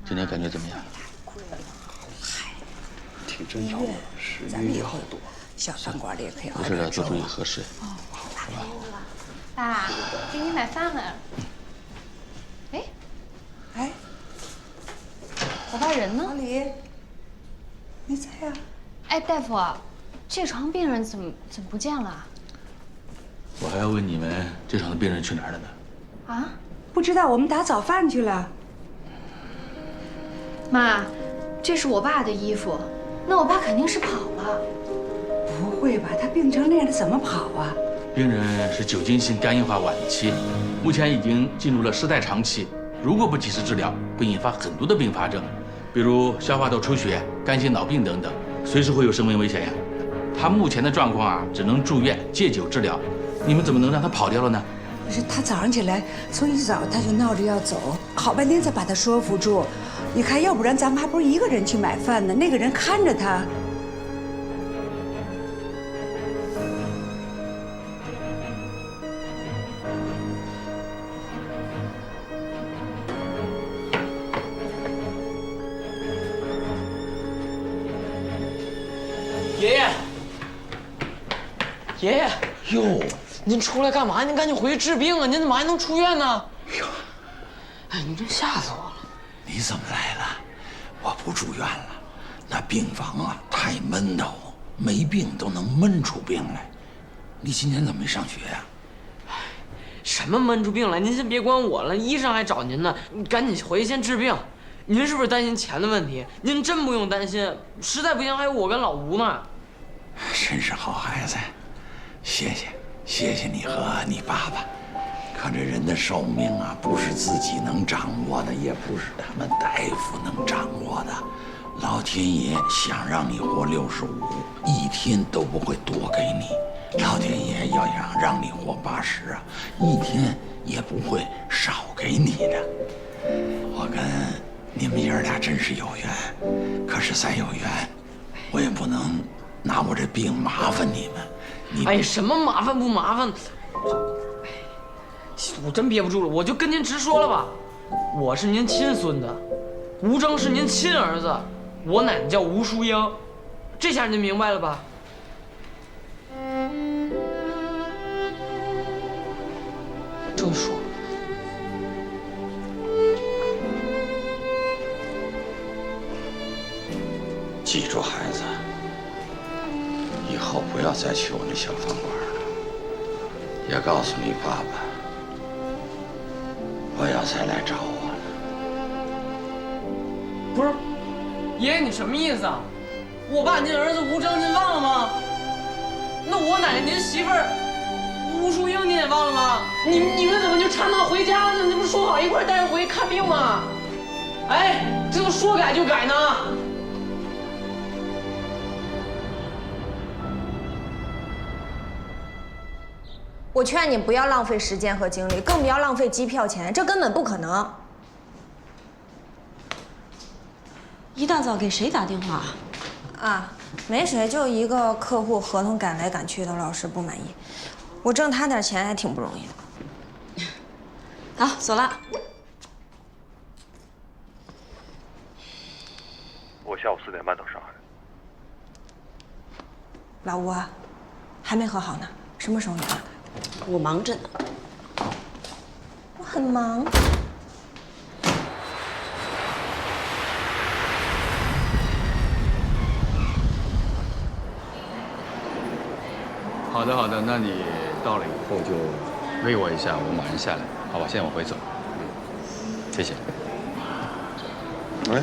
今天感觉怎么样？挺真诚的，食欲也好多。小饭馆里也可以不是的，多注意喝水，是吧？爸，给你买饭了。哎，我爸人呢？老李，你在呀？哎，大夫，这床病人怎么不见了？我还要问你们这场的病人去哪儿了呢？啊？不知道，我们打早饭去了。妈，这是我爸的衣服，那我爸肯定是跑了。不会吧？他病成那样，他怎么跑啊？病人是酒精性肝硬化晚期，目前已经进入了失代偿期。如果不及时治疗，会引发很多的并发症，比如消化道出血、肝性脑病等等，随时会有生命危险呀。他目前的状况啊，只能住院戒酒治疗。你们怎么能让他跑掉了呢？不是，他早上起来从一早他就闹着要走，好半天才把他说服住。你看，要不然咱们还不是一个人去买饭呢，那个人看着他。爷爷，爷爷，哟，您出来干嘛？您赶紧回去治病啊！您怎么还能出院呢？哎，你真吓死我了！你怎么来了？我不住院了，那病房啊太闷得慌，没病都能闷出病来。你今天怎么没上学呀？什么闷出病来？您先别管我了，医生还找您呢。你赶紧回去先治病。您是不是担心钱的问题？您真不用担心，实在不行还有我跟老吴呢。真是好孩子，谢谢你和你爸爸。可这人的寿命啊，不是自己能掌握的，也不是他们大夫能掌握的。老天爷想让你活65，一天都不会多给你；老天爷要想让你活80啊，一天也不会少给你的。我跟你们爷俩真是有缘，可是再有缘，我也不能拿我这病麻烦你们。哎呀，什么麻烦不麻烦？我真憋不住了，我就跟您直说了吧，我是您亲孙子，吴征是您亲儿子，我奶奶叫吴淑英，这下您明白了吧？终于说了。记住，孩子，以后不要再去我那小饭馆了。也告诉你爸爸，不要再来找我了。不是，爷爷你什么意思啊？我爸您儿子吴征您忘了吗？那我奶奶您媳妇儿吴淑英您也忘了吗？你们怎么就差那回家呢？这不是说好一块儿带人回去看病吗？哎，这都说改就改呢。我劝你不要浪费时间和精力，更不要浪费机票钱，这根本不可能。一大早给谁打电话？啊，没谁，就一个客户合同赶来赶去的，老是不满意。我挣他点钱还挺不容易的。好，走了。我下午4点半到上海。老吴啊，还没和好呢，什么时候能安排？我忙着呢。我很忙。好的，好的，那你到了以后就喂我一下，我马上下来，好吧？现在我回走，谢谢。喂，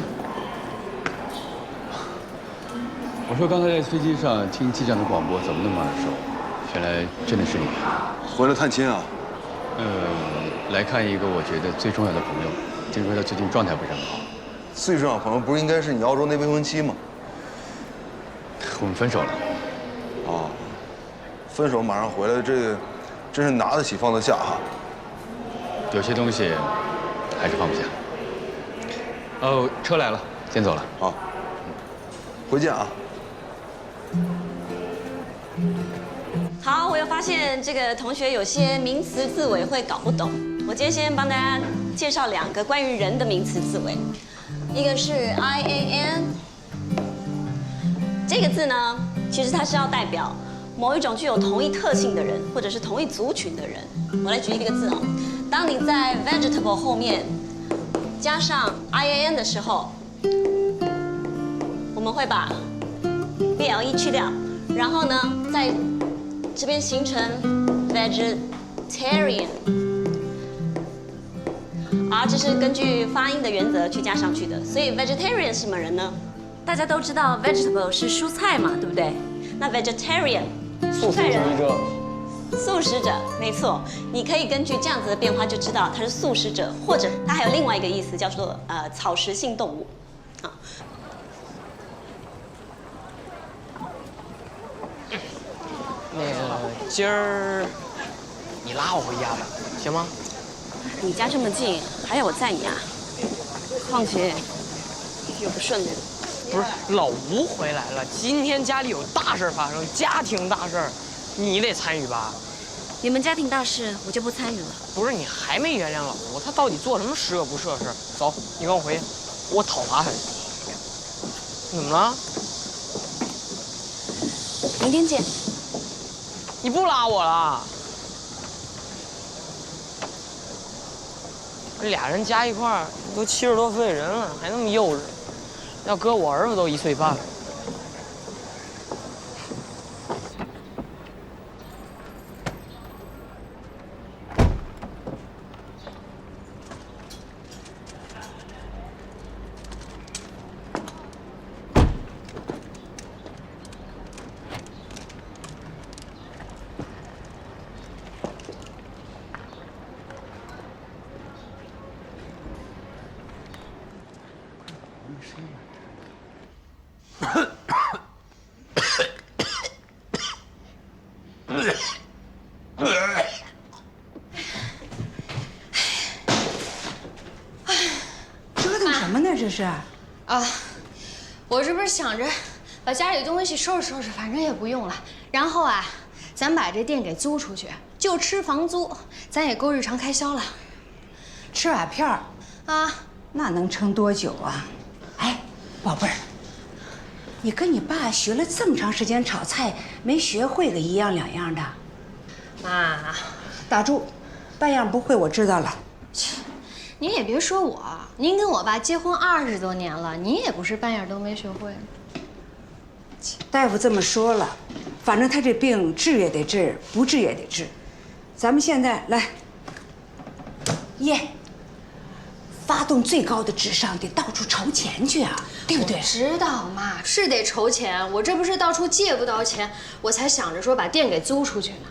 我说刚才在飞机上听机长的广播，怎么那么耳熟？原来真的是你。回来探亲啊？来看一个我觉得最重要的朋友，听说他最近状态不是很好。最重要的朋友不是应该是你澳洲那未婚妻吗？我们分手了。哦，分手马上回来，这个真是拿得起放得下哈。有些东西还是放不下。哦，车来了，先走了。好，回见啊。好，我又发现这个同学有些名词字尾会搞不懂。我今天先帮大家介绍2个关于人的名词字尾。一个是 IAN。这个字呢，其实它是要代表某一种具有同一特性的人，或者是同一族群的人。我来举一个字哦，当你在 vegetable 后面加上 IAN 的时候，我们会把 BLE 去掉，然后呢，在这边形成 vegetarian。这是根据发音的原则去加上去的，所以 vegetarian 是什么人呢？大家都知道 vegetable 是蔬菜嘛，对不对？那 vegetarian 蔬菜人，素食者，没错。你可以根据这样子的变化就知道他是素食者，或者他还有另外一个意思叫做草食性动物。啊。那个今儿你拉我回家吧，行吗？你家这么近，还要我载你啊？况且又不顺路。不是，老吴回来了，今天家里有大事发生，家庭大事，你得参与吧？你们家庭大事，我就不参与了。不是，你还没原谅老吴，他到底做什么十恶不赦的事？走，你跟我回去，我讨伐他去。怎么了？明天见。你不拉我了？这俩人加一块儿都70多岁人了，还那么幼稚。要搁我儿子都1岁半了。折腾什么呢？这是？啊，我这不是想着把家里东西收拾收拾，反正也不用了。然后啊，咱把这店给租出去，就吃房租，咱也够日常开销了。吃瓦片儿啊，那能撑多久啊？哎，宝贝儿，你跟你爸学了这么长时间炒菜，没学会个一样两样的？妈，打住，半样不会我知道了。您也别说我，您跟我爸结婚20多年了，您也不是半样都没学会。大夫这么说了，反正他这病治也得治，不治也得治。咱们现在来，发动最高的智商，得到处筹钱去啊，对不对？知道妈是得筹钱，我这不是到处借不到钱，我才想着说把店给租出去呢。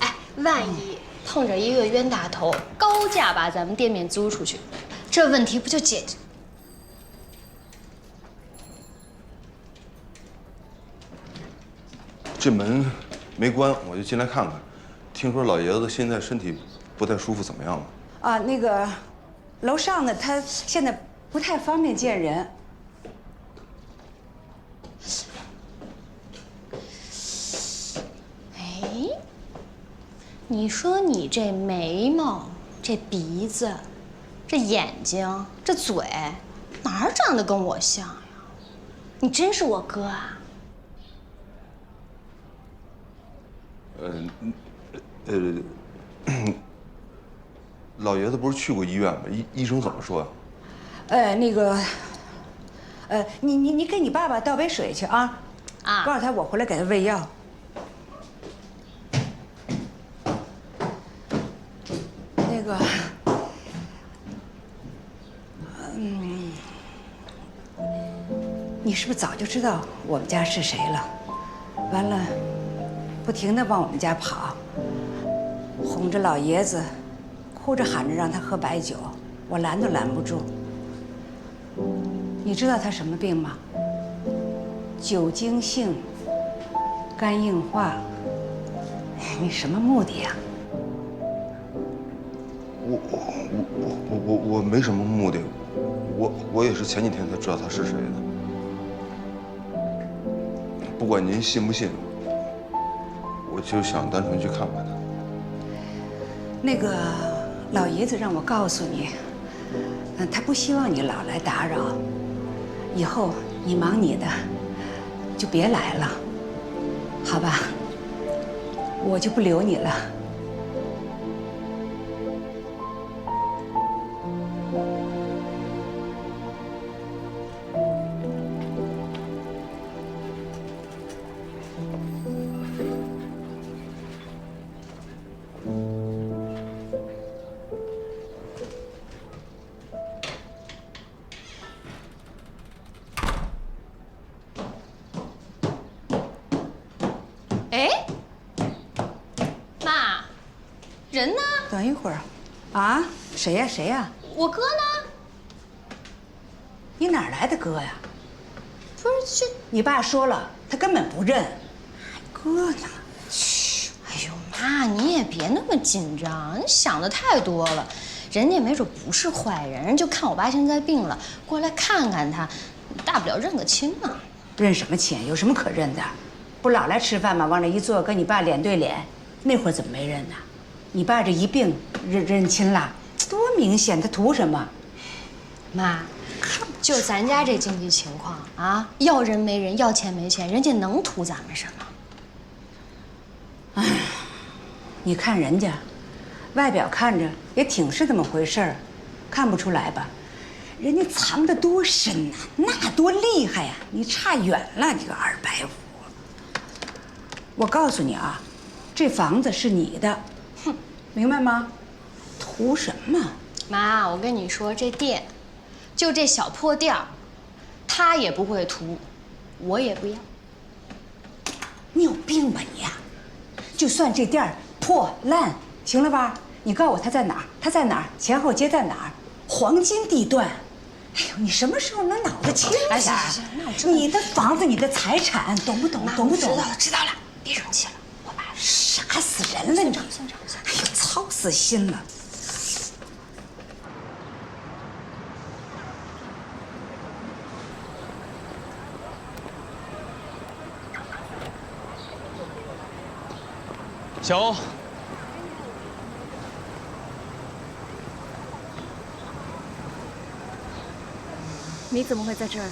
哎，万一碰着一个冤大头，高价把咱们店面租出去，这问题不就解决？这门没关，我就进来看看。听说老爷子现在身体不太舒服，怎么样了？啊，那个，楼上呢，他现在不太方便见人。哎，你说你这眉毛、这鼻子、这眼睛、这嘴，哪儿长得跟我像呀？你真是我哥啊？老爷子不是去过医院吗？医生怎么说呀？那个，你给你爸爸倒杯水去啊。啊。告诉他我回来给他喂药。那个，你是不是早就知道我们家是谁了？完了，不停地往我们家跑，哄着老爷子，哭着喊着让他喝白酒，我拦都拦不住。你知道他什么病吗？酒精性肝硬化。你什么目的呀？我没什么目的，我也是前几天才知道他是谁的。不管您信不信，我就想单纯去看看他。那个老爷子让我告诉你，他不希望你老来打扰，以后你忙你的，就别来了，好吧？我就不留你了。哎，妈，人呢？等一会儿，啊？谁呀？谁呀？我哥呢？你哪儿来的哥呀？不是这，你爸说了，他根本不认。哥呢？嘘，哎呦妈，你也别那么紧张，你想的太多了。人家没准不是坏人，人就看我爸现在病了，过来看看他，大不了认个亲嘛。认什么亲？有什么可认的？不老来吃饭吗？往这一坐，跟你爸脸对脸。那会儿怎么没认呢？你爸这一病，认亲了，多明显！他图什么？妈，就咱家这经济情况啊，要人没人，要钱没钱，人家能图咱们什么？哎，你看人家，外表看着也挺是这么回事儿，看不出来吧？人家藏得多深呐，那多厉害呀！你差远了，你个二白虎！我告诉你啊，这房子是你的，哼，明白吗？图什么？妈，我跟你说，这店，就这小破店儿，他也不会图，我也不要。你有病吧你呀！就算这店儿破烂，行了吧？你告诉我他在哪儿？他在哪儿？前后街在哪儿？黄金地段。哎呦，你什么时候能脑子清醒？哎，行，那我知道。你的房子，你的财产，懂不懂？懂不懂？知道了，别生气了，我爸傻死人了你！哎呦，操死心了！小欧，你怎么会在这儿？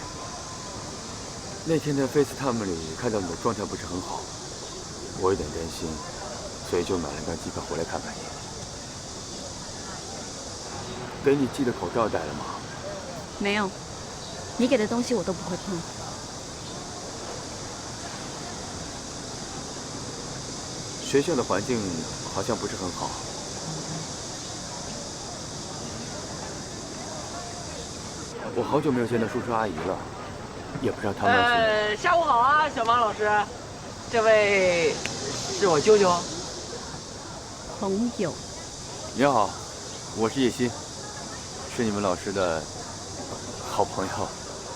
那天在 FaceTime 里看到你的状态不是很好，我有点担心，所以就买了张机票回来看看你。给你寄的口罩带了吗？没有，你给的东西我都不会碰。学校的环境好像不是很好。我好久没有见到叔叔阿姨了，也不知道他们下午好啊，小马老师，这位是我舅舅。朋友。你好，我是叶欣，是你们老师的好朋友，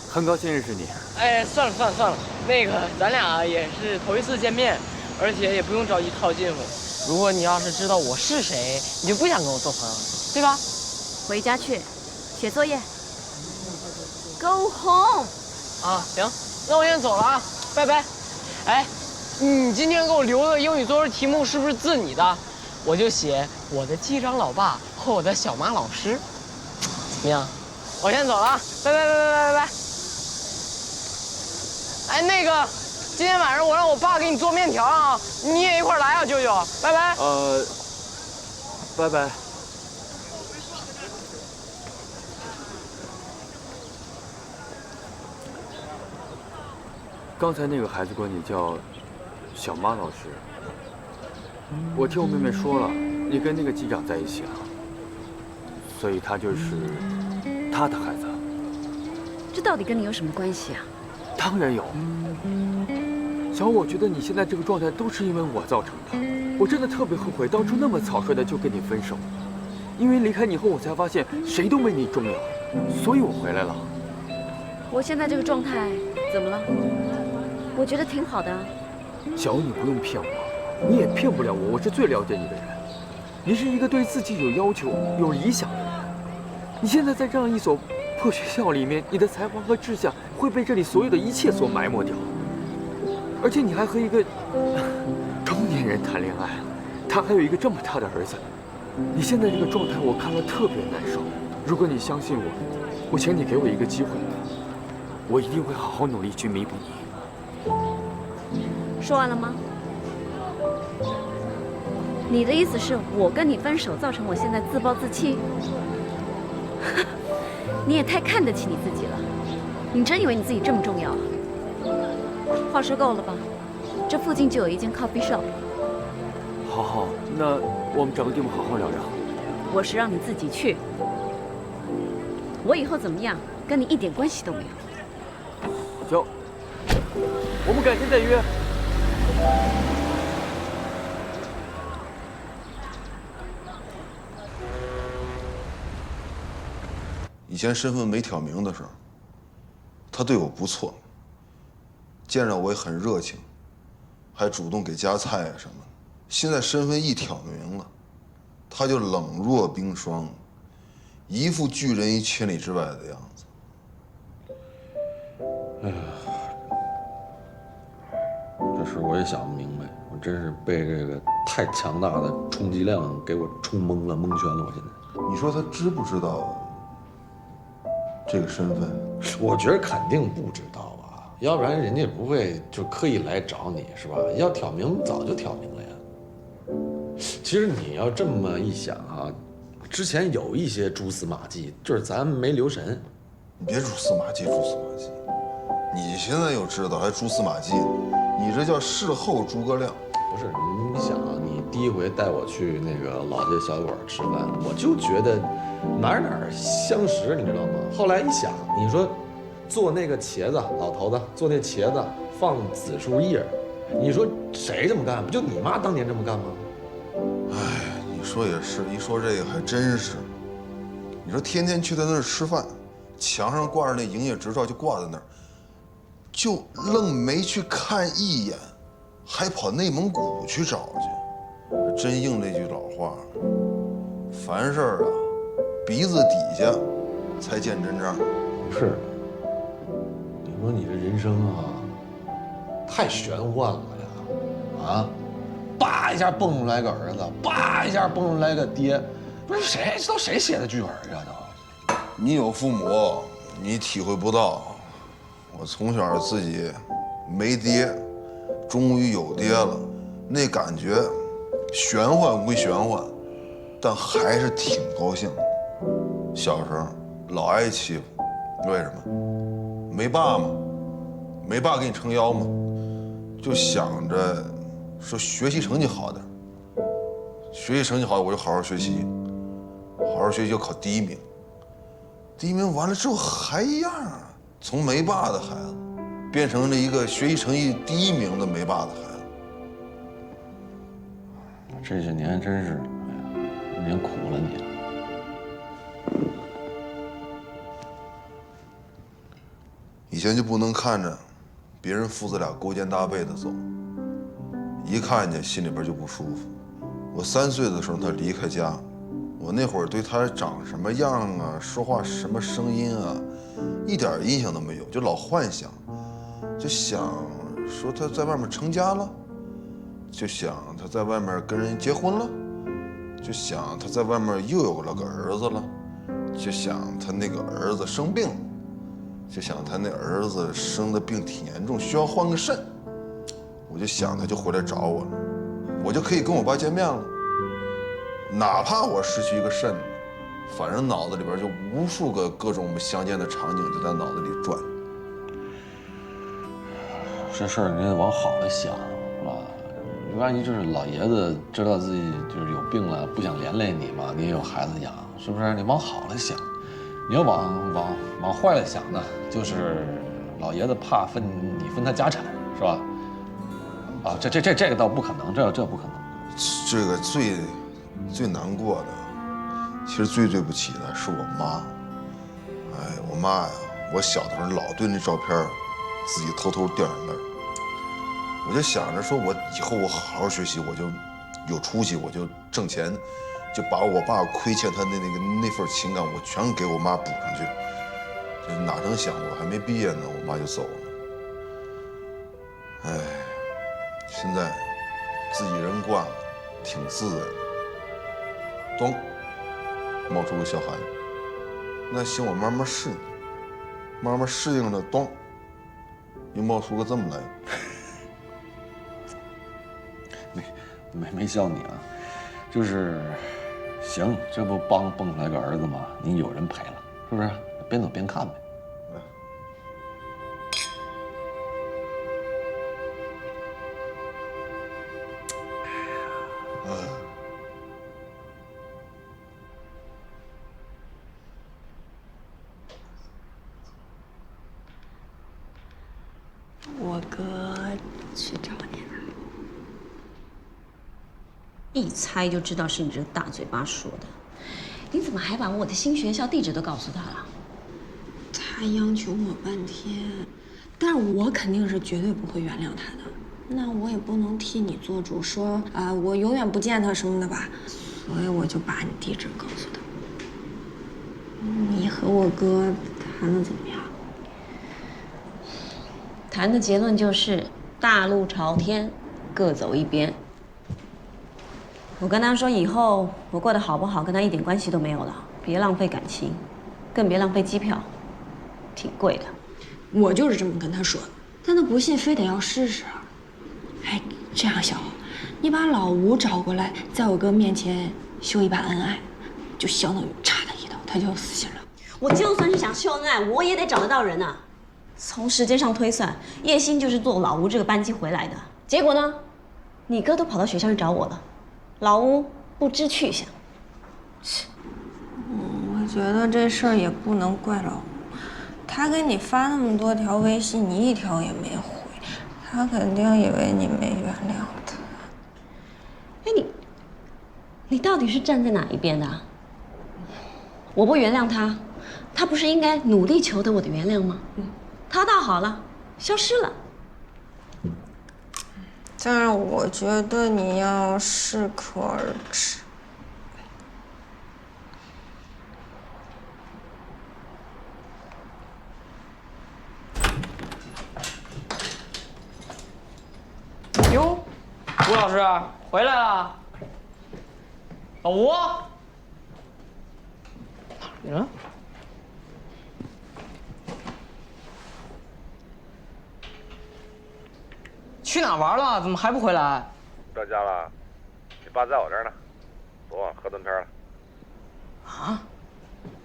很高兴认识你。哎，算了，那个咱俩也是头一次见面，而且也不用着急套近乎。如果你要是知道我是谁，你就不想跟我做朋友了，对吧？回家去，写作业。Go home。啊，行，那我先走了啊，拜拜。哎，你今天给我留的英语作文题目是不是字你的？我就写我的机长老爸和我的小马老师，怎么样？我先走了啊，拜。哎，那个，今天晚上我让我爸给你做面条啊，你也一块来啊，舅舅，拜拜。拜拜。刚才那个孩子管你叫小马老师，我听我妹妹说了，你跟那个机长在一起了，所以他就是他的孩子。这到底跟你有什么关系啊？当然有。小欧，我觉得你现在这个状态都是因为我造成的。我真的特别后悔当初那么草率的就跟你分手，因为离开你后，我才发现谁都没你重要，所以我回来了。我现在这个状态怎么了？我觉得挺好的啊。小欧，你不用骗我，你也骗不了我，我是最了解你的人。你是一个对自己有要求、有理想的人。你现在在这样一所破学校里面，你的才华和志向会被这里所有的一切所埋没掉。而且你还和一个中年人谈恋爱，他还有一个这么大的儿子。你现在这个状态，我看了特别难受。如果你相信我，我请你给我一个机会。我一定会好好努力去弥补你。说完了吗？你的意思是我跟你分手，造成我现在自暴自弃？你也太看得起你自己了，你真以为你自己这么重要啊？话说够了吧？这附近就有一间 coffee shop。好，那我们找个地方好好聊聊。我是让你自己去，我以后怎么样跟你一点关系都没有。走，我们改天再约。以前身份没挑明的时候，他对我不错，见着我也很热情，还主动给夹菜啊什么的。现在身份一挑明了，他就冷若冰霜，一副拒人于千里之外的样子。哎呀，这事我也想不明白，我真是被这个太强大的冲击量给我冲懵了、蒙圈了。我现在，你说他知不知道这个身份？我觉得肯定不知道吧，要不然人家也不会就刻意来找你，是吧？要挑明早就挑明了呀。其实你要这么一想啊，之前有一些蛛丝马迹，就是咱没留神。你别蛛丝马迹，蛛丝马迹。你现在又知道还蛛丝马迹呢？你这叫事后诸葛亮。不是，你想啊，你第一回带我去那个老街小酒馆吃饭，我就觉得哪儿相识，你知道吗？后来一想，你说做那个茄子，老头子做那茄子放紫苏叶，你说谁这么干？不就你妈当年这么干吗？哎，你说也是，一说这个还真是。你说天天去他那儿吃饭，墙上挂着那营业执照就挂在那儿，就愣没去看一眼，还跑内蒙古去找去。真应那句老话，凡事啊，鼻子底下才见真章。是，你说你这人生啊，太玄幻了呀！啊，叭一下蹦出来个儿子，叭一下蹦出来个爹，不是谁都谁写的剧本啊都？你有父母，你体会不到。我从小自己没爹，终于有爹了，那感觉玄幻归玄幻，但还是挺高兴的。小时候老挨欺负，为什么？没爸嘛，没爸给你撑腰嘛，就想着说学习成绩好点，学习成绩好我就好好学习，好好学习就考第一名。第一名完了之后还一样啊，从没爸的孩子变成了一个学习成绩第一名的没爸的孩子。这些年真是，哎呀，年苦了你了。以前就不能看着别人父子俩勾肩搭背的走，一看见心里边就不舒服。我3岁的时候他离开家，我那会儿对他长什么样啊，说话什么声音啊，一点印象都没有，就老幻想，就想说他在外面成家了，就想他在外面跟人结婚了，就想他在外面又有了个儿子了，就想他那个儿子生病了，就想他那儿子生的病挺严重，需要换个肾，我就想他就回来找我了，我就可以跟我爸见面了。哪怕我失去一个肾，反正脑子里边就无数个各种我们相见的场景就在脑子里转。这事儿你得往好了想，是吧？万一就是老爷子知道自己就是有病了，不想连累你嘛，你也有孩子养，是不是？你往好了想，你要往坏了想呢，就是老爷子怕你分他家产，是吧？啊，这个倒不可能，这不可能。这个最难过的，其实最对不起的是我妈。哎，我妈呀，我小的时候老对那照片自己偷偷掉眼泪。我就想着说，我以后我好好学习，我就有出息，我就挣钱，就把我爸亏欠他那份情感，我全给我妈补上去。这哪成想我还没毕业呢，我妈就走了。哎，现在自己人惯了，挺自在的。咚，冒出个小孩，那行，我慢慢适应，慢慢适应了，咚。拥抱出个这么来。没笑你啊，就是，行，这不蹦出来个儿子吗？你有人陪了，是不是？边走边看呗。我哥去找你了。一猜就知道是你这个大嘴巴说的。你怎么还把我的新学校地址都告诉他了？他央求我半天，但是我肯定是绝对不会原谅他的。那我也不能替你做主，说我永远不见他什么的吧。所以我就把你地址告诉他。你和我哥谈的怎么样？谈的结论就是大路朝天，各走一边。我跟他说，以后我过得好不好跟他一点关系都没有了，别浪费感情，更别浪费机票，挺贵的。我就是这么跟他说的，但他不信，非得要试试。哎，这样小，你把老吴找过来，在我哥面前秀一把恩爱，就相当于插他一刀，他就要死心了。我就算是想秀恩爱，我也得找得到人啊。从时间上推算，叶欣就是坐老吴这个班机回来的。结果呢，你哥都跑到学校去找我了，老吴不知去向。我觉得这事儿也不能怪老吴，他给你发那么多条微信，你一条也没回，他肯定以为你没原谅他。哎，你到底是站在哪一边的？我不原谅他，他不是应该努力求得我的原谅吗？他倒好了，消失了。但是我觉得你要适可而止。哟，吴老师回来了。老吴，哪儿去了？去哪玩了？怎么还不回来？到家了，你爸在我这儿呢，昨晚喝断片了。啊？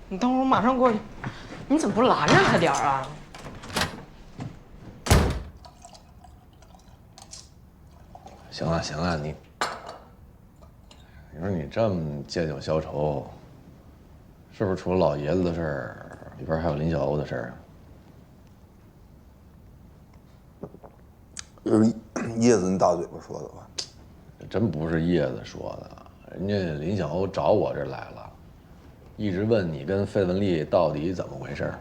你等会儿，我马上过去。你怎么不拦着他点儿啊？行了行了，你说你这么借酒消愁，是不是除了老爷子的事儿，里边还有林小欧的事儿啊？这是叶子那大嘴巴说的吧？真不是叶子说的，人家林小欧找我这儿来了，一直问你跟费雯丽到底怎么回事。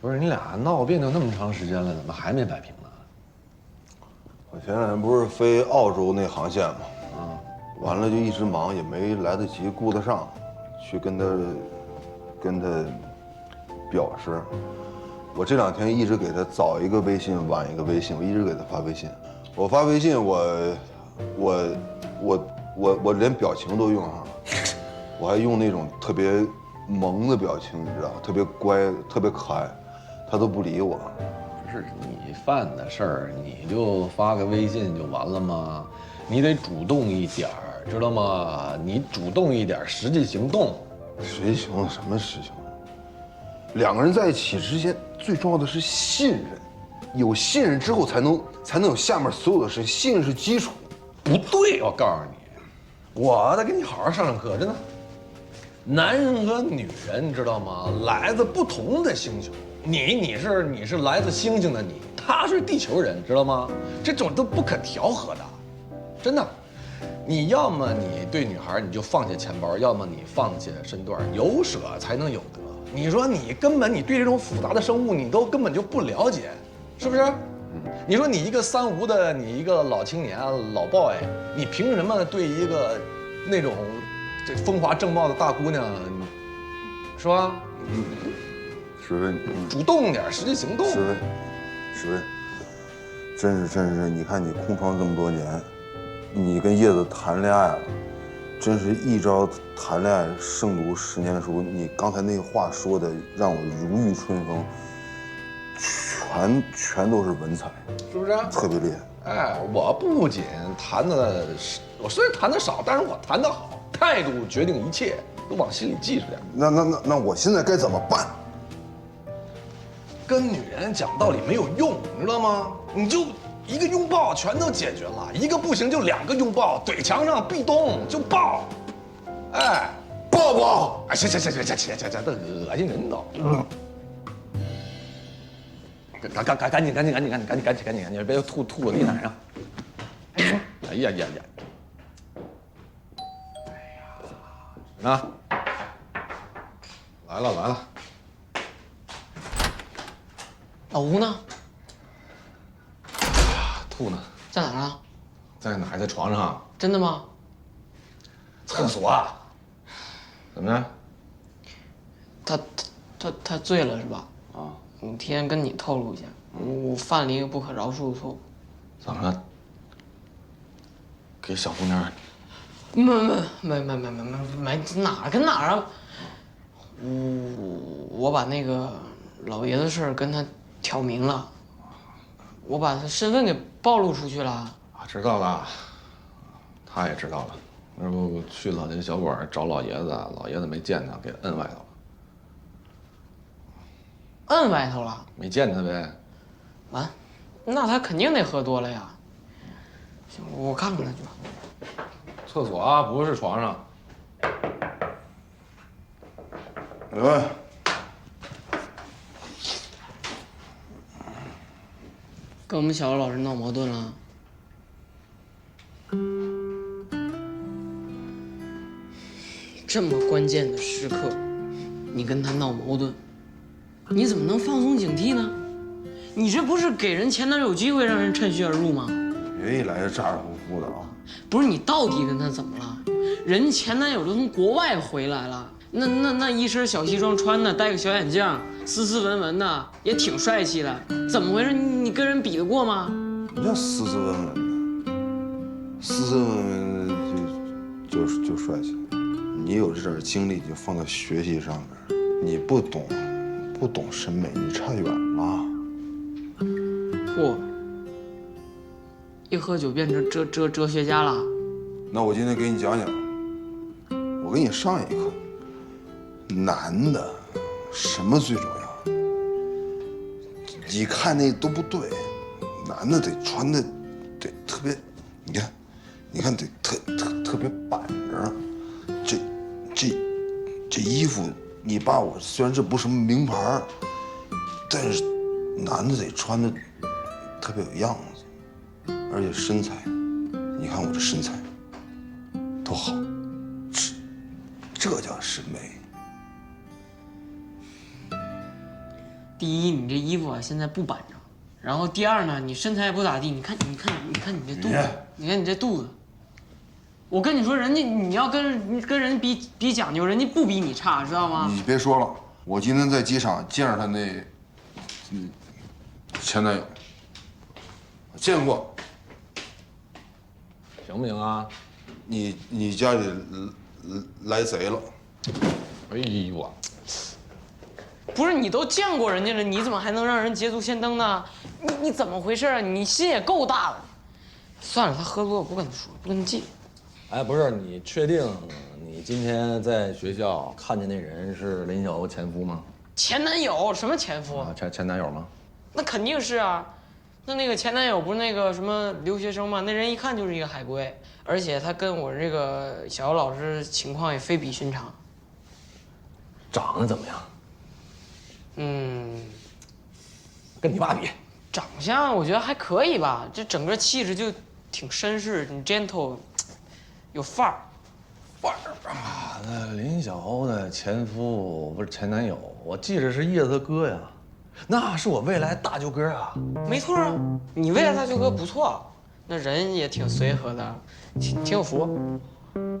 不是你俩闹别扭那么长时间了，怎么还没摆平呢？我前两天不是飞澳洲那航线嘛，完了就一直忙，也没来得及顾得上，去跟他表示。我这两天一直给他早一个微信，晚一个微信，我一直给他发微信。我发微信，我连表情都用上了，我还用那种特别萌的表情，你知道，特别乖，特别可爱，他都不理我。不是你犯的事儿，你就发个微信就完了吗？你得主动一点儿，知道吗？你主动一点，实际行动。实际行动什么实际行动？两个人在一起之间最重要的是信任，有信任之后才能有下面所有的事情，信任是基础。不对，我告诉你，我得给你好好上上课，真的。男人和女人，你知道吗？来自不同的星球。你是来自星星的你，他是地球人，知道吗？这种都不可调和的，真的。你要么你对女孩你就放下钱包，要么你放下身段，有舍才能有得。你说你根本你对这种复杂的生物你都根本就不了解，是不是？你说你一个3无的，你一个老青年老 boy， 你凭什么对一个那种这风华正茂的大姑娘，是吧？石飞，主动点，实际行动。石飞，真是，你看你空窗这么多年，你跟叶子谈恋爱了，真是一朝谈恋爱胜读10年书。你刚才那话说的让我如沐春风，弹全都是文采，是不是？特别厉害。哎，我不仅弹的，我虽然弹的少，但是我弹得好，态度决定一切，都往心里记着点。那我现在该怎么办？跟女人讲道理没有用，你知道吗？你就一个拥抱全都解决了，一个不行就2个拥抱，怼墙上壁咚就抱，哎，抱抱！哎，行，这恶心人都。赶紧，别吐我地毯上。哎呀！啊，来了。老吴呢？吐呢？在哪儿啊？在哪儿？在床上。真的吗？厕所啊？怎么着？他醉了是吧？啊。我提前跟你透露一下，我犯了一个不可饶恕的错误。怎么了？给小姑娘？没，哪儿跟哪儿啊？我把那个老爷子事儿跟他挑明了，我把他身份给暴露出去了。啊，知道了，他也知道了。那不去老街小馆找老爷子，老爷子没见他，给摁外头了。摁外头了？没见他呗。完，那他肯定得喝多了呀。行，我看看他去吧。厕所啊，不是床上。来，跟我们小老师闹矛盾了？这么关键的时刻，你跟他闹矛盾，你怎么能放松警惕呢？你这不是给人前男友机会让人趁虚而入吗？别一来就咋咋呼呼的啊！不是你到底跟他怎么了？人前男友都从国外回来了，那一身小西装穿的，戴个小眼镜，斯斯文文的，也挺帅气的。怎么回事？你跟人比得过吗？你叫斯斯文文的，斯斯文文就帅气。你有这点精力就放在学习上面，你不懂审美，你差远了。嚯！一喝酒变成哲学家了。那我今天给你讲讲，我给你上一课。男的什么最重要？你看那都不对，男的得穿的得特别，你看得特别板正。这衣服，你爸我虽然这不是什么名牌，但是男的得穿的特别有样子，而且身材，你看我这身材多好，这叫审美。第一，你这衣服啊现在不板正，然后第二呢，你身材也不咋地。你看你这肚子，你看你这肚子。我跟你说，人家你要跟人比讲究，人家不比你差，知道吗？你别说了，我今天在机场见着他那前男友，见过，行不行啊？你家里来贼了。哎呦我，不是你都见过人家了，你怎么还能让人捷足先登呢？你怎么回事啊？你心也够大的。算了，他喝多了，不跟他说，不跟他计。哎，不是，你确定你今天在学校看见那人是林小欧前夫吗？前男友？什么前夫？前男友吗？那肯定是啊。那个前男友不是那个什么留学生吗？那人一看就是一个海归，而且他跟我这个小欧老师情况也非比寻常。长得怎么样？跟你爸比，长相我觉得还可以吧，这整个气质就挺绅士，挺 gentle， 有范儿。范儿啊！那林小欧的前夫不是前男友，我记着是叶子哥呀，那是我未来大舅哥啊。没错啊，你未来大舅哥不错，那人也挺随和的，挺有福。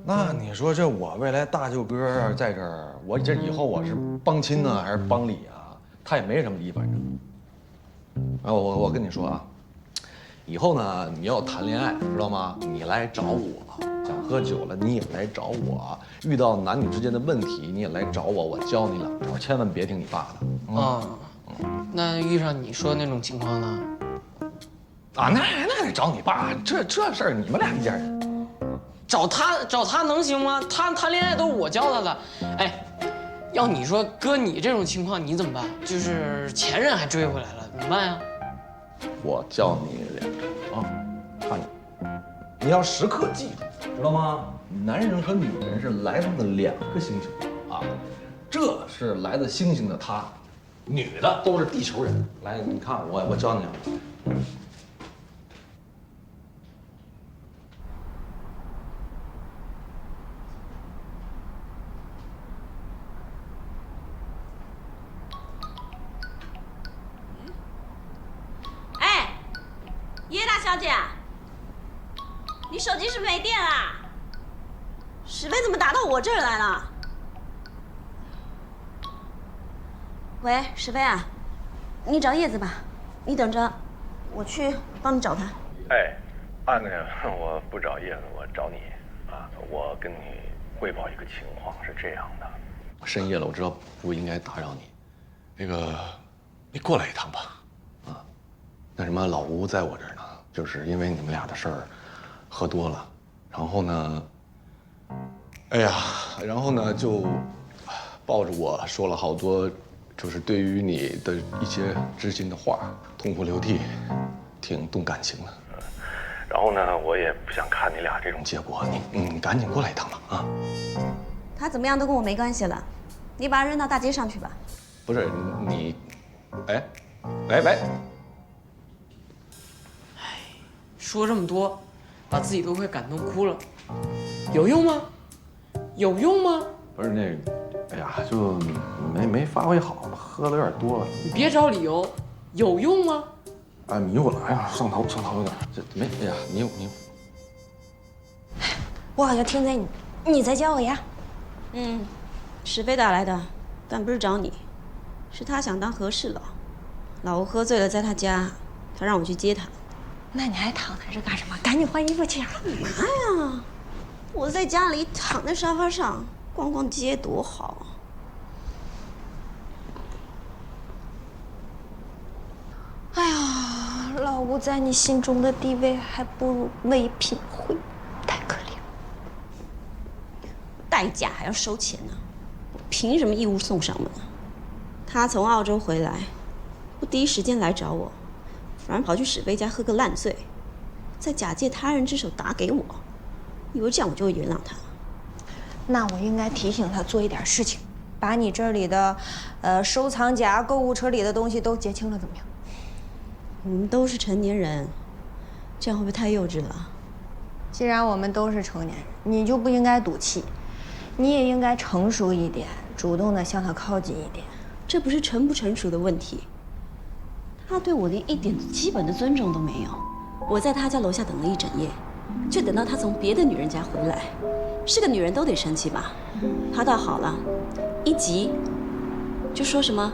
那你说这我未来大舅哥在这儿，我这以后我是帮亲呢还是帮理啊？他也没什么理，反正。啊，我跟你说啊，以后呢你要谈恋爱，知道吗？你来找我，想喝酒了你也来找我，遇到男女之间的问题你也来找我，我教你两招，千万别听你爸的。那遇上你说那种情况呢？啊，那得找你爸，这事儿你们俩一家人。找他能行吗？他谈恋爱都是我教他的。哎，要你说哥你这种情况你怎么办？就是前任还追回来了，怎么办呀？我教你俩啊，看你要时刻记住，知道吗？男人和女人是来自2个星球啊，这是来自星星的他，女的都是地球人。来，你看我教你俩。叶大小姐，你手机是没电啦？史飞怎么打到我这儿来了？喂，史飞啊，你找叶子吧，你等着，我去帮你找他。哎，安哥，我不找叶子，我找你啊！我跟你汇报一个情况，是这样的。深夜了，我知道不应该打扰你，那个，你过来一趟吧，啊，那什么，老吴在我这儿呢。就是因为你们俩的事儿，喝多了，然后呢，哎呀，然后呢就抱着我说了好多，就是对于你的一些知心的话，痛哭流涕，挺动感情的。然后呢，我也不想看你俩这种结果，你赶紧过来一趟吧，啊！他怎么样都跟我没关系了，你把他扔到大街上去吧。不是你，哎，喂。说这么多，把自己都快感动哭了，有用吗？有用吗？不是那个，哎呀，就没发挥好，喝的有点多了。你别找理由，有用吗？哎，迷糊了，哎呀，上头有点，这没，哎呀，迷糊。我好像听见你在叫我呀。史飞打来的，但不是找你，是他想当和事佬。老吴喝醉了，在他家，他让我去接他。那你还躺在这干什么？赶紧换衣服去啊！干嘛呀？我在家里躺在沙发上逛逛街多好。哎呀，老吴在你心中的地位还不如魏品慧，太可怜。代驾还要收钱呢，我凭什么义务送上门啊？他从澳洲回来，不第一时间来找我，反而跑去史飞家喝个烂醉，再假借他人之手打给我，以为这样我就会原谅他。那我应该提醒他做一点事情，把你这里的收藏夹、购物车里的东西都结清了，怎么样？我们都是成年人，这样会不会太幼稚了？既然我们都是成年人，你就不应该赌气，你也应该成熟一点，主动的向他靠近一点。这不是成不成熟的问题，他对我连一点基本的尊重都没有。我在他家楼下等了一整夜，就等到他从别的女人家回来。是个女人都得生气吧？他倒好了，一急就说什么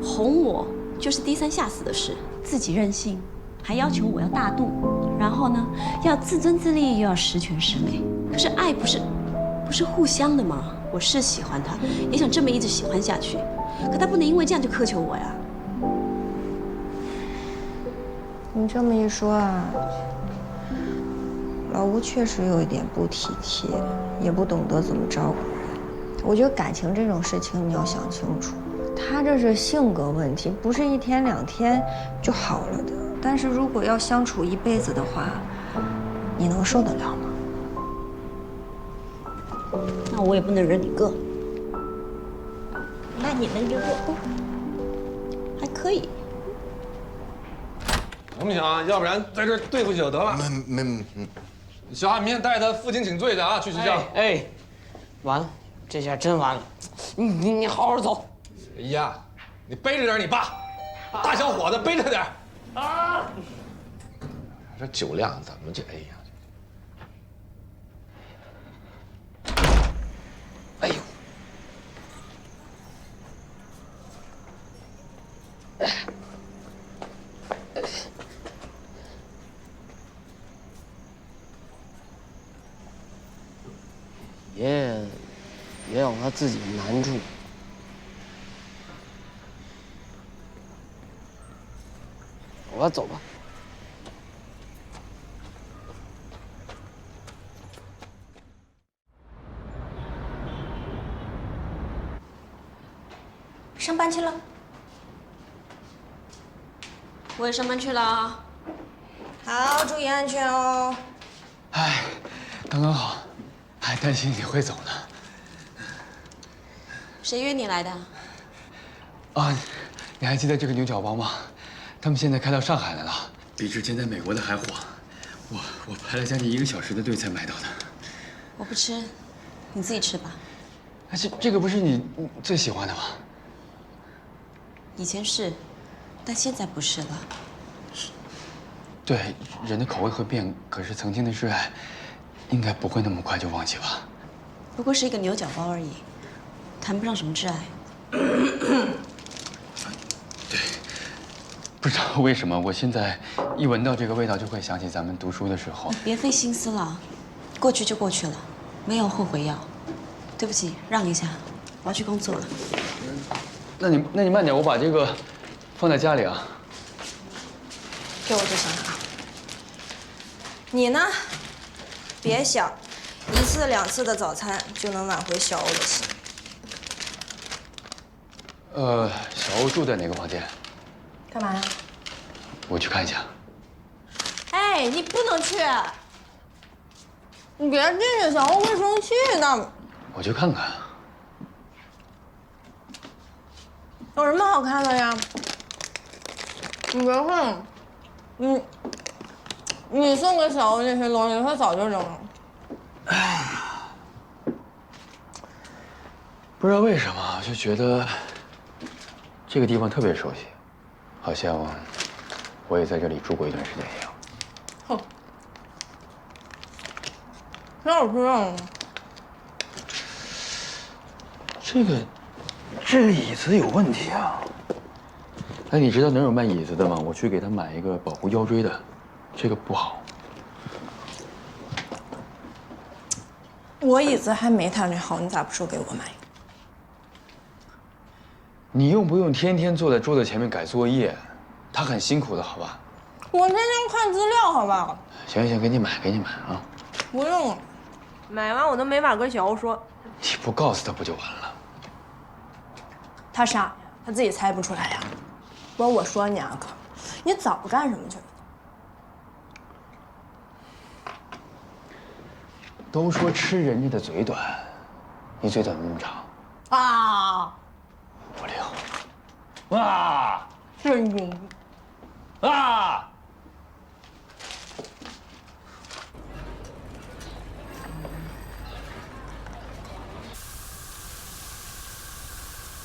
哄我就是低三下四的事，自己任性，还要求我要大度，然后呢要自尊自立，又要十全十美。可是爱不是互相的吗？我是喜欢他，也想这么一直喜欢下去，可他不能因为这样就苛求我呀。你这么一说啊，老吴确实有一点不体贴，也不懂得怎么招呼人。我觉得感情这种事情你要想清楚，他这是性格问题，不是1天2天就好了的。但是如果要相处一辈子的话，你能受得了吗？那我也不能忍你哥。那你能忍我不？还可以。行不行啊？要不然在这儿对付就得了。没，小汉，明天带他负荆请罪的啊，去学校。哎，完了，这下真完了。你好好走。哎呀，你背着点你爸，大小伙子背着点。啊！这酒量怎么这？哎呀！哎呦！也有他自己的难处。吧，走吧。上班去了。我也上班去了。好，注意安全哦。哎，刚刚好，还担心你会走呢。谁约你来的？啊，你还记得这个牛角包吗？他们现在开到上海来了，比之前在美国的还火。我排了将近1个小时的队才买到的。我不吃，你自己吃吧。哎，这个不是你最喜欢的吗？以前是，但现在不是了。对，人的口味会变，可是曾经的挚爱，应该不会那么快就忘记吧？不过是一个牛角包而已，谈不上什么挚爱。对，不知道为什么，我现在一闻到这个味道，就会想起咱们读书的时候。别费心思了，过去就过去了，没有后悔药。对不起，让一下，我要去工作了。那你慢点，我把这个放在家里啊。给我就行了。你呢？别想，1次2次的早餐就能挽回小欧的心。小欧住在哪个房间？干嘛呀？我去看一下。哎，你不能去！你别进去，小欧会生气的。我去看看。有什么好看的呀？你别看，你送给小欧那些东西，他早就扔了。不知道为什么，就觉得这个地方特别熟悉，好像我也在这里住过一段时间一样。哼，挺好吃啊。这个椅子有问题啊！哎，你知道哪有卖椅子的吗？我去给他买一个保护腰椎的，这个不好。我椅子还没他这好，你咋不说给我买？你用不用天天坐在桌子前面改作业？他很辛苦的，好吧？我天天看资料，好吧？行行，给你买啊！不用了，买完我都没法跟小欧说。你不告诉他不就完了？他傻呀，他自己猜不出来呀。不是我说你啊，可，你早干什么去了？都说吃人家的嘴短，你嘴怎么那么长？啊！不溜！啊！真牛逼！啊！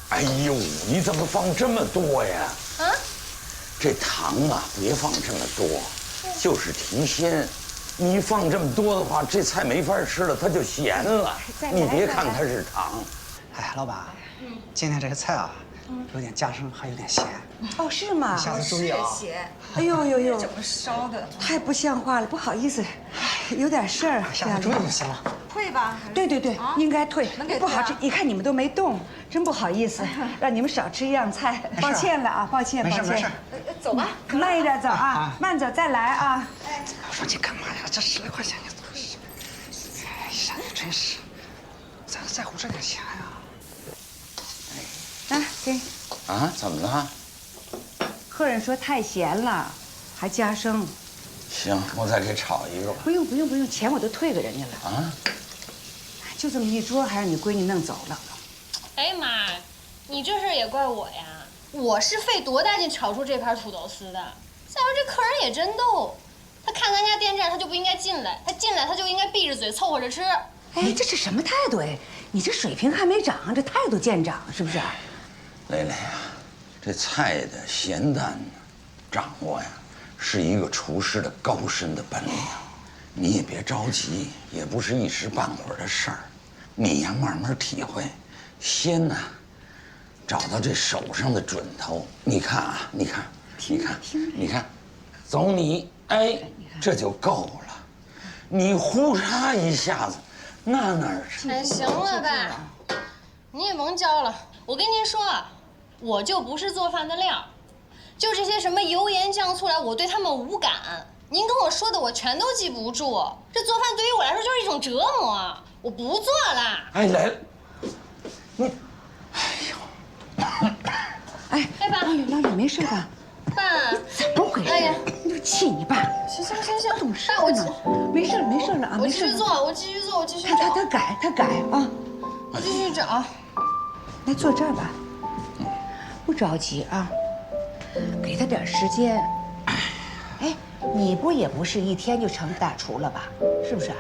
哎呦，你怎么放这么多呀？啊？这糖啊，别放这么多，就是提鲜。你放这么多的话，这菜没法吃了，它就咸了。你别看它是糖。哎，老板，今天这个菜啊，有点夹生，还有点咸。哦，是吗？下次注意啊。哎呦呦呦，怎么烧的？太不像话了，不好意思，有点事儿。下次注意就行了。退吧。对对对，应该退。能给不好吃，一看你们都没动，真不好意思，让你们少吃一样菜，抱歉了啊，抱歉，抱歉。没事。走吧，慢一点走啊，慢走再来啊。我说你干嘛呀？这10来块钱你多少？哎呀，你真是，咋在乎这点钱呀？来，给。啊？怎么了？客人说太咸了，还加生。行，我再给炒一个吧。不用，钱我都退给人家了。啊？就这么一桌，还让你闺女弄走了。哎呀妈，你这事儿也怪我呀！我是费多大劲炒出这盘土豆丝的。再说这客人也真逗，他看咱家店这样，他就不应该进来；他进来，他就应该闭着嘴凑合着吃。哎，这是什么态度哎？你这水平还没长，这态度见长是不是？蕾蕾呀，这菜的咸淡呢，掌握呀，是一个厨师的高深的本领。你也别着急，也不是一时半会儿的事儿。你呀，慢慢体会。先呢，找到这手上的准头。你看啊，你看，走你，哎，这就够了。你忽嚓一下子，那哪儿是？哎，行了吧，你也甭教了。我跟您说啊，我就不是做饭的料。就这些什么油盐酱醋来，我对他们无感。您跟我说的我全都记不住。这做饭对于我来说就是一种折磨，我不做了。哎，来了，你，哎，爸，老李没事吧？爸，怎么回事？哎呀，你就气你爸。行，懂事呢。没事了啊，我继续做。我继续找。他改啊。我继续找。来坐这儿吧，不着急啊，给他点时间。哎，你不也不是一天就成大厨了吧？是不是啊？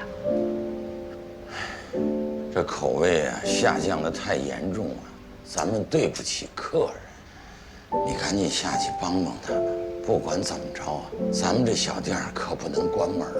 这口味啊下降的太严重了，咱们对不起客人。你赶紧下去帮帮他吧。不管怎么着啊，咱们这小店可不能关门啊。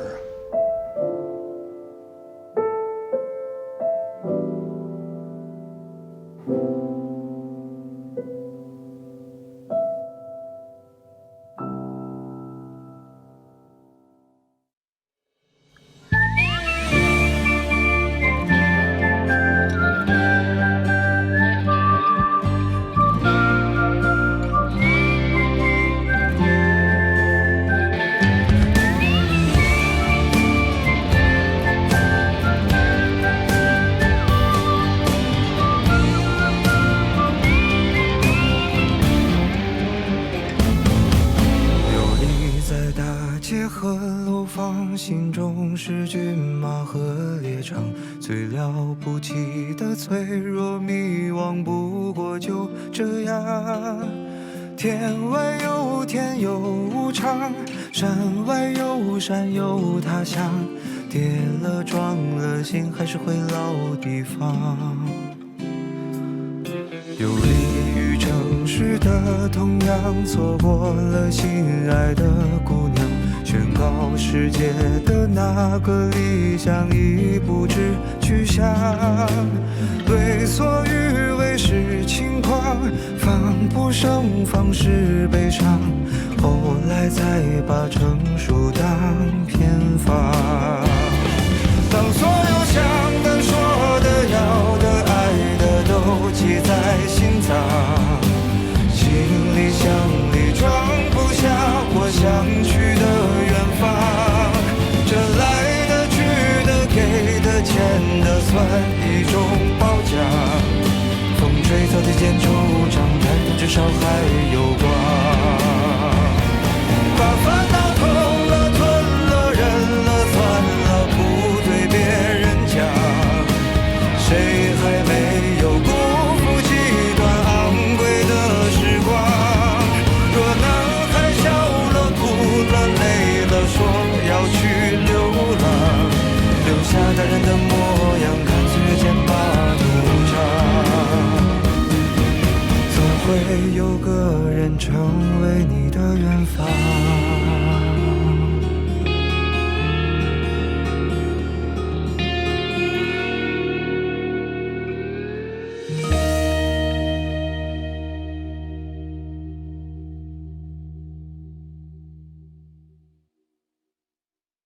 心中是骏马和猎场，最了不起的脆弱迷惘，不过就这样。天外有天有无常，山外有山有他乡，跌了撞了心还是回老地方。游离于城市的同样，错过了心爱的姑娘，宣告世界的那个理想已不知去向，为所欲为是轻狂，防不胜防是悲伤，后来才把成熟当偏方。当所有想的说的要的爱的都记在心脏，行李箱里装不下我想去的远方，这来的去的给的欠的算一种褒奖，风吹草低见惆怅，但愿至少还有光，把烦恼吞了吞了忍了算了，不对别人讲，谁还没有辜负几段昂贵的时光，若男孩笑了哭了累了说要去流浪，留下大人的模样，看岁月剑拔弩张，总会有个人